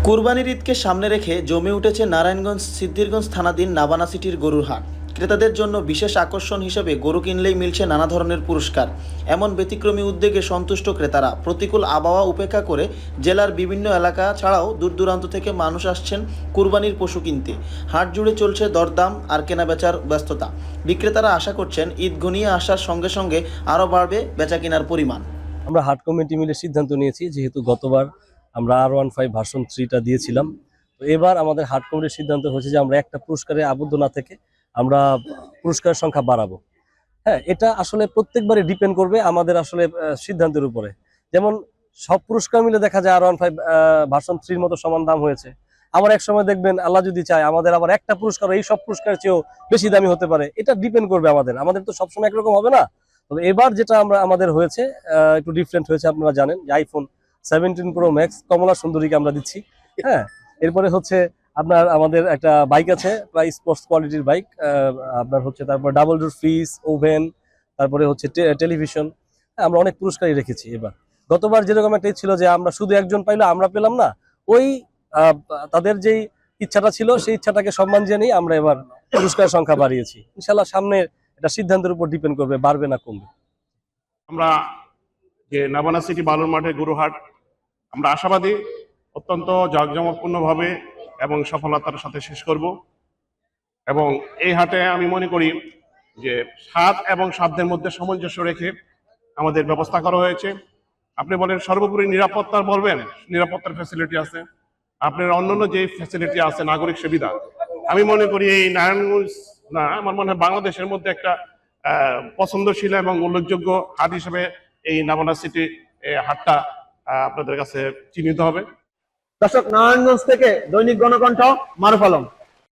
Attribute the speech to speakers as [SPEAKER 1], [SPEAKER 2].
[SPEAKER 1] কুরবানির ঈদকে সামনে রেখে জমে উঠেছে নারায়ণগঞ্জ সিদ্ধিরগঞ্জ থানাধীন নাবানা সিটির গরুর হাট। ক্রেতাদের জন্য বিশেষ আকর্ষণ হিসেবে গরু কিনলেই মিলছে নানা ধরনের পুরস্কার। এমন ব্যতিক্রমী উদ্যোগে সন্তুষ্ট ক্রেতারা প্রতিকূল আবহাওয়া উপেক্ষা করে জেলার বিভিন্ন এলাকা ছাড়াও দূর দূরান্ত থেকে মানুষ আসছেন কুরবানির পশু কিনতে। হাট জুড়ে চলছে দরদাম আর কেনাবেচার ব্যস্ততা। বিক্রেতারা আশা করছেন ঈদ ঘনিয়ে আসার সঙ্গে সঙ্গে আরও বাড়বে বেচা কেনার পরিমাণ।
[SPEAKER 2] আমরা হাট কমিটি মিলে সিদ্ধান্ত নিয়েছি, যেহেতু গতবার আমরা R15 ভার্সন 3টা দিয়েছিলাম, তো এবার আমাদের হাট কমিটির সিদ্ধান্ত হয়েছে যে আমরা একটা পুরস্কারে আবদ্ধ না থেকে আমরা পুরস্কারের সংখ্যা বাড়াবো। হ্যাঁ, এটা আসলে প্রত্যেকবারই ডিপেন্ড করবে আমাদের আসলে সিদ্ধান্তের উপরে। যেমন সব পুরস্কার মিলে দেখা যায় R15 ভার্সন 3-র মতো সমান দাম হয়েছে, আবার এক সময় দেখবেন আল্লাহ যদি চায় আমাদের আবার একটা পুরস্কার এই সব পুরস্কারের চেয়েও বেশি দামি হতে পারে। এটা ডিপেন্ড করবে আমাদের তো সবসময় একরকম হবে না। তবে এবার যেটা আমাদের হয়েছে একটু ডিফারেন্ট হয়েছে। আপনারা জানেন যে iPhone 17 Pro Max কমলা সুন্দরীকে আমরা দিচ্ছি। হ্যাঁ, এরপরে হচ্ছে আমাদের একটা বাইক আছে, প্রায় স্পোর্টস কোয়ালিটির বাইক। আপনার হচ্ছে তারপর ডাবল ডোর ফ্রিজ, ওভেন, তারপরে হচ্ছে টেলিভিশন। আমরা অনেক পুরস্কারই রেখেছি এবার। গতবার যেরকম একটা ছিল যে আমরা শুধু একজন পাইলো, আমরা পেলাম না, ওই তাদের যেই ইচ্ছাটা ছিল সেই ইচ্ছাটাকে সম্মান জানিয়ে আমরা এবার পুরস্কারের সংখ্যা বাড়িয়েছি। ইনশাল্লাহ সামনে এটা সিদ্ধান্তের উপর ডিপেন্ড করবে, বাড়বে না কমবে।
[SPEAKER 3] আমরা যে নাবানা সিটি বালুর মাঠে গরুহাট, আমরা আশাবাদী অত্যন্ত জাঁকজমকপূর্ণভাবে এবং সফলতার সাথে শেষ করব। এবং এই হাটে আমি মনে করি যে স্বাদ এবং সাধ্যের মধ্যে সামঞ্জস্য রেখে আমাদের ব্যবস্থা করা হয়েছে। আপনি বলেন সর্বোপরি নিরাপত্তার বলবেন, নিরাপত্তার ফ্যাসিলিটি আছে, আপনার অন্যান্য যে ফ্যাসিলিটি আছে, নাগরিক সুবিধা, আমি মনে করি এই নারায়ণগঞ্জ না, আমার মনে হয় বাংলাদেশের মধ্যে একটা পছন্দশীল এবং উল্লেখযোগ্য হাট হিসেবে এই নাবানা সিটি হাটটা আপনাদের কাছে চিহ্নিত হবে।
[SPEAKER 4] দর্শক, নারায়ণগঞ্জ থেকে দৈনিক গণকণ্ঠ, মারুফ আলম।